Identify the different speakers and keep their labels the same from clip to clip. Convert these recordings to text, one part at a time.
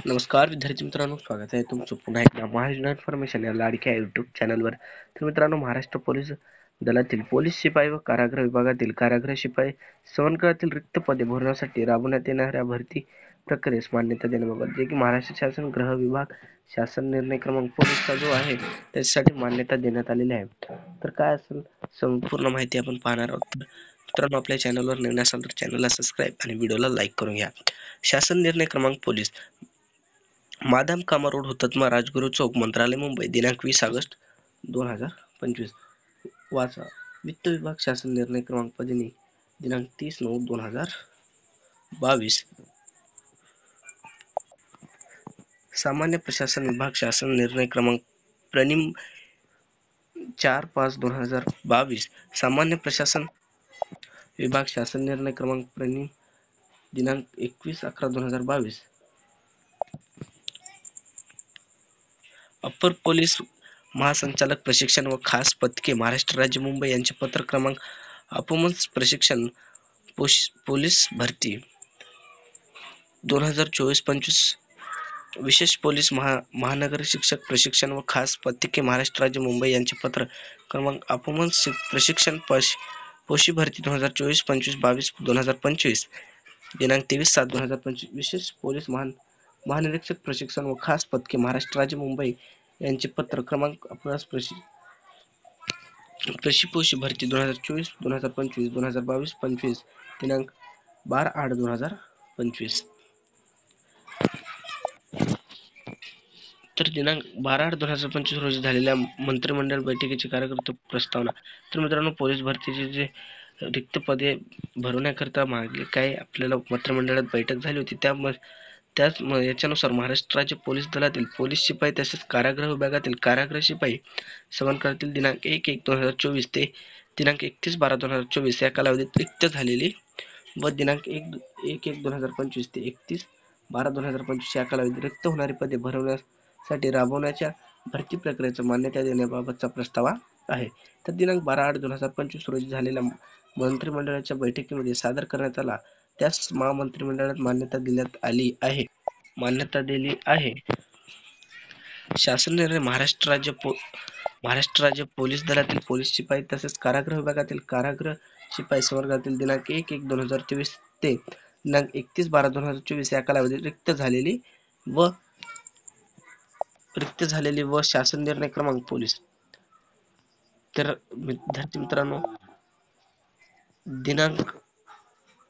Speaker 1: नमस्कार विद्यार्थी मित्रांनो, स्वागत आहे तुमचं पुन्हा एकदा महाराष्ट्र इन्फॉर्मेशन या लाडक्या युट्यूब चॅनलवर. तर मित्रांनो, महाराष्ट्र पोलीस दलातील पोलीस शिपाई व कारागृह विभागातील कारागृह शिपाई संवर्गातील रिक्त पदे भरण्यासाठी राबवण्यात येणाऱ्या भरती प्रक्रियेस मान्यता देण्याबाबत जे की महाराष्ट्र शासन गृह विभाग शासन निर्णय क्रमांक 25 चा जो आहे त्याच्यासाठी मान्यता देण्यात आलेली आहे. तर काय असेल संपूर्ण माहिती आपण पाहणार आहोत. मित्रांनो, आपल्या चॅनलवर नवीन असाल तर चॅनलला सबस्क्राईब आणि व्हिडिओला लाईक करून घ्या. शासन निर्णय क्रमांक पोलीस मादाम कामा रोड, हुतात्मा राजगुरू चौक, मंत्रालय, मुंबई, दिनांक 20 ऑगस्ट 2025. वाचा. वित्त विभाग शासन निर्णय क्रमांक 15 दिनांक 30/9/2022. सामान्य प्रशासन विभाग शासन निर्णय क्रमांक प्रणिम 4/5/2022. सामान्य प्रशासन विभाग शासन निर्णय क्रमांक प्रणिम दिनांक 21/11/2022. अप्पर पोलीस महासंचालक प्रशिक्षण व खास पथके महाराष्ट्र राज्य मुंबई यांचे पत्र क्रमांक अपमन्स प्रशिक्षण पोलीस भरती 2024-25. विशेष पोलीस महानगर शिक्षक प्रशिक्षण व खास पथके महाराष्ट्र राज्य मुंबई यांचे पत्र क्रमांक अपमन्स प्रशिक्षण पोशी भरती 2024-25 22/2025 दिनांक 23/7/2025. विशेष पोलीस महानिरीक्षक प्रशिक्षण व खास पथके महाराष्ट्र राज्य मुंबई यांचे पत्र क्रमांक अपमन्स प्रशिपोशी भरती 2024-2025 2022-25 दिनांक 12/8/2025. तर दिनांक 12/8/2025 रोजी झालेल्या मंत्रिमंडळ बैठकीची कार्यकर्ते प्रस्तावना. तर मित्रांनो, पोलीस भरतीचे जे रिक्त पदे भरवण्याकरता मागे काय आपल्याला मंत्रिमंडळात बैठक झाली होती, त्याच याच्यानुसार महाराष्ट्र राज्य पोलीस दलातील पोलीस शिपाई तसेच कारागृह विभागातील कारागृह शिपाई संवर्गातील दिनांक 1/1/2024 ते दिनांक 31/12/2024 या कालावधीत रिक्त झालेली व दिनांक 1/1/2025 ते 31/12/2025 या कालावधीत रिक्त होणारी पदे भरवण्यासाठी राबवण्याच्या भरती प्रक्रियेचा मान्यता देण्याबाबतचा प्रस्ताव आहे. तर दिनांक 12/8/2025 रोजी झालेल्या मंत्रिमंडळाच्या बैठकीमध्ये सादर करण्यात आला, त्यास महामंत्रिमंडळात मान्यता देण्यात आली आहे. मान्यता दिली आहे. शासन निर्णय महाराष्ट्र राज्य पोलीस दलातील पोलीस शिपाई तसेच कारागृह विभागातील कारागृह शिपाई संवर्गातील दिनांक 1/1/2023 ते दिनांक 31/12/2024 या कालावधीत रिक्त झालेली व शासन निर्णय क्रमांक पोलीस. तर विद्यार्थी मित्रांनो, दिनांक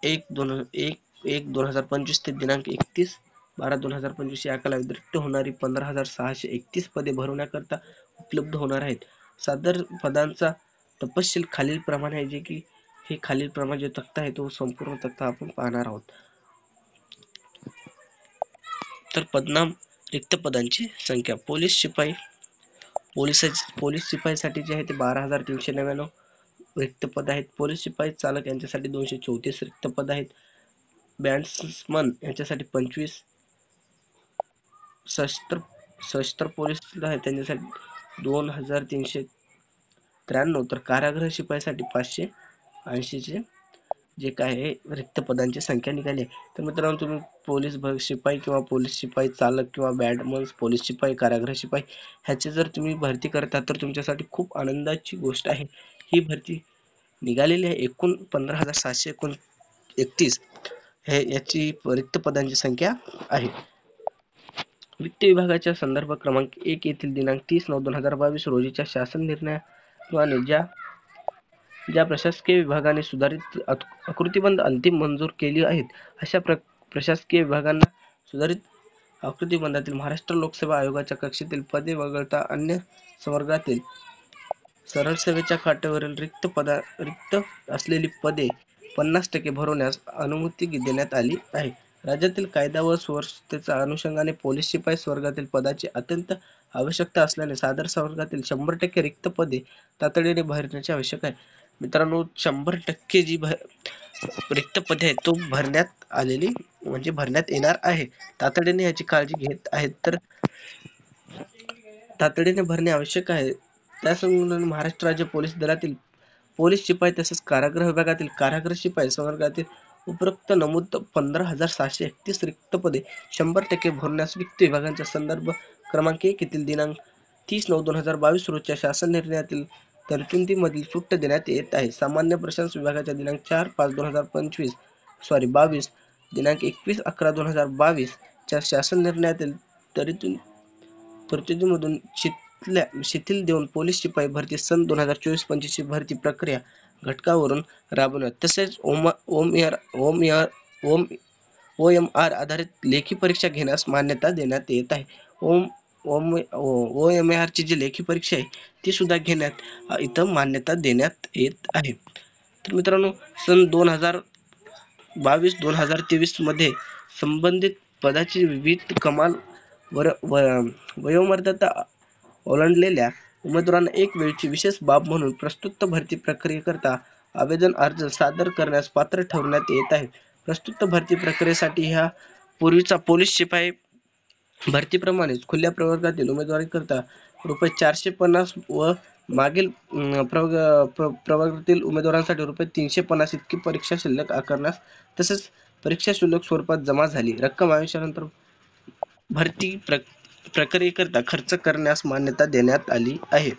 Speaker 1: 1/1/2025 ते दिनांक 31/12/2025 या कालावधीत रिक्त होणारी 15,631 पदे भरवण्याकरता उपलब्ध होणार आहेत. सादर पदांचा तपशील खालील प्रमाणे आहे, जे की हे खालील प्रमाणे जो तक्ता आहे तो संपूर्ण तक्ता आपण पाहणार आहोत. तर पदनाम रिक्त पदांची संख्या. पोलीस शिपाईसाठी जे आहे ते 12,399 रिक्त पद आहेत. पोलीस शिपाई चालक यांच्यासाठी 234 रिक्त पद आहेत. बॅट्समन यांच्यासाठी 25, सशस्त्र पोलीस आहेत त्यांच्यासाठी 2,393, तर कारागृह शिपाईसाठी 580 चे जे काय आहे रिक्त पदांची संख्या निघाली आहे. तर मित्रांनो, तुम्ही पोलीस शिपाई किंवा पोलीस शिपाई चालक किंवा बॅटमन्स पोलीस शिपाई कारागृह शिपाई ह्याची जर तुम्ही भरती करता तर तुमच्यासाठी खूप आनंदाची गोष्ट आहे. ही भरती निघालेली आहे. एकूण 15,731 हे याची रिक्त पदांची संख्या आहे. वित्त विभागाच्या संदर्भ क्रमांक 1 येथील दिनांक 30/9/2022 रोजीच्या शासन निर्णयाने ज्या प्रशासकीय विभागाने सुधारित आकृतिबंध अंतिम मंजूर केली आहेत, अशा प्रशासकीय विभागांना सुधारित आकृतिबंधातील महाराष्ट्र लोकसेवा आयोगाच्या कक्षेतील पदे वगळता अन्य संवर्गातील सरळ सेवेच्या खात्यावरील रिक्त असलेली पदे 50% भरवण्यास अनुमती देण्यात आली आहे. राज्यातील कायदा व सुव्यवस्थेच्या अनुषंगाने पोलीस शिपाई वर्गातील पदाची अत्यंत आवश्यकता असल्याने सादर संवर्गातील 100% रिक्त पदे तातडीने भरण्याची आवश्यकता आहे. मित्रांनो, 100% जी रिक्त पदे आहेत तो भरण्यात येणार आहे. तातडीने याची काळजी घेत आहेत, तर तातडीने भरणे आवश्यक आहे. त्यासंबंधी महाराष्ट्र राज्य पोलीस दलातील पोलीस शिपाई तसेच कारागृह विभागातील कारागृह शिपाई संवर्गातील उपरोक्त नमूद 15,731 रिक्त पदे 100% भरण्यास वित्त विभागाच्या संदर्भ क्रमांक 1 येथील दिनांक 30/9/2022 रोजच्या शासन निर्णयातील तरतुदीमधील सूट देण्यात येत आहे. सामान्य प्रशासन विभागाच्या दिनांक 4/5/2022 दिनांक 21/11/2022 च्या शासन निर्णयातील तरतुदीमधून शिथिल देऊन पोलीस शिपाई भरती सन 2024-25 ची भरती प्रक्रिया घटकावरून राबवण्यात तसेच OMR आधारित लेखी परीक्षा घेण्यास मान्यता देण्यात येत आहे. OMR ची जी लेखी परीक्षा आहे ती सुद्धा घेण्यात इथं मान्यता देण्यात येत आहे. तर मित्रांनो, सन 2022-2023 मध्ये संबंधित पदाची विविध कमाल वयोमर्यादा ओलांडलेल्या उमेदवारांना एक वेळची विशेष बाब म्हणून प्रस्तुत भरती प्रक्रियेकरता आवेदन अर्ज सादर करण्यास पात्र ठरवण्यात येत आहे. प्रस्तुत भरती प्रक्रियेसाठी ह्या पूर्वीचा पोलीस शिपाई भरतीप्रमाणेच खुल्या प्रवर्गातील उमेदवारीकरता ₹450 व मागील प्रवर्गातील उमेदवारांसाठी ₹350 इतकी परीक्षा शुल्क आकारण्यास तसेच परीक्षा शुल्क स्वरूपात जमा झाली रक्कम आयुष्यानंतर भरती प्रक्रियेकरता खर्च करण्यास मान्यता देण्यात आली आहे.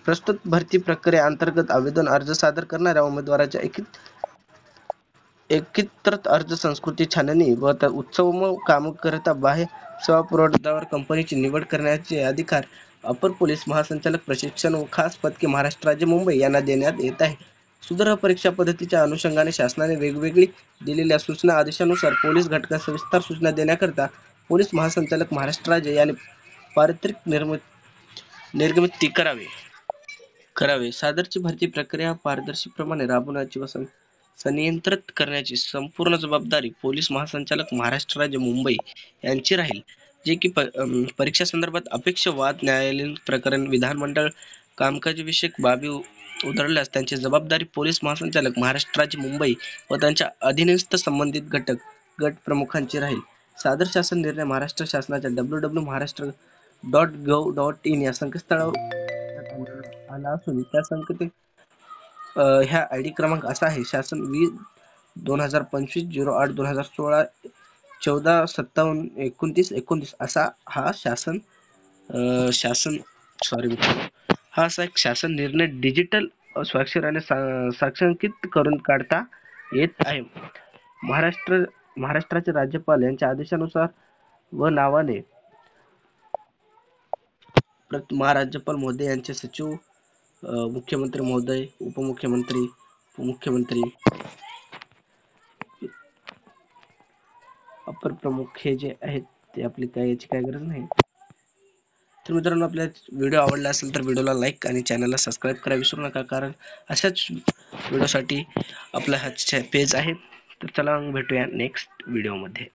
Speaker 1: प्रस्तुत भरती प्रक्रिया अंतर्गत आवेदन अर्ज सादर करणाऱ्या उमेदवाराच्या एकत्रित अर्ज संस्कृती छाननी व उत्सव कामाकरिता बाह्य सेवा पुरवठादार कंपनीची निवड करण्याचे अधिकार अपर पोलीस महासंचालक प्रशिक्षण व खास पथके महाराष्ट्र राज्य मुंबई यांना देण्यात येत आहे. सुधारित परीक्षा पद्धतीच्या अनुषंगाने शासनाने वेगवेगळी दिलेल्या सूचना आदेशानुसार पोलीस घटकास सविस्तर सूचना देण्याकरिता पोलीस महासंचालक महाराष्ट्र राज्य यांनी पारितोषिक निर्गमित करावे. सादरची भरती प्रक्रिया पारदर्शीपणे राबवण्याची व संनियंत्रित करण्याची संपूर्ण जबाबदारी पोलीस महासंचालक महाराष्ट्र राज्य मुंबई यांची राहील. जे की परीक्षा संदर्भात अपेक्ष वाद, न्यायालयीन प्रकरण, विधानमंडळ कामकाजविषयक बाबी उधळल्यास त्यांची जबाबदारी पोलीस महासंचालक महाराष्ट्र राज्य मुंबई व त्यांच्या अधीनस्थ संबंधित गट प्रमुखांची राहील. सादर शासन निर्णय महाराष्ट्र शासनाच्या www.maharashtra.gov.in या संकेतस्थळावर आला असून त्या संकेत ह्या ID क्रमांक असा आहे: शासन 2025-08-2016 14-57-29-29 असा हा एक शासन निर्णय डिजिटल स्वाक्षरीने साक्षांकित करून काढता येत आहे. महाराष्ट्राचे राज्यपाल यांच्या आदेशानुसार व नावाने महाराज्यपाल महोदय यांचे सचिव, मुख्यमंत्री महोदय, उपमुख्यमंत्री, अपर प्रमुख हे जे आहेत ते आपली याची काय गरज नाही. तर मित्रांनो, आपल्या व्हिडिओ आवडला असेल तर व्हिडिओला लाईक आणि चॅनलला सबस्क्राईब करायला विसरू नका, कारण अशाच व्हिडिओसाठी आपला हा पेज आहे. तर चला मग भेटूया नेक्स्ट व्हिडिओमध्ये.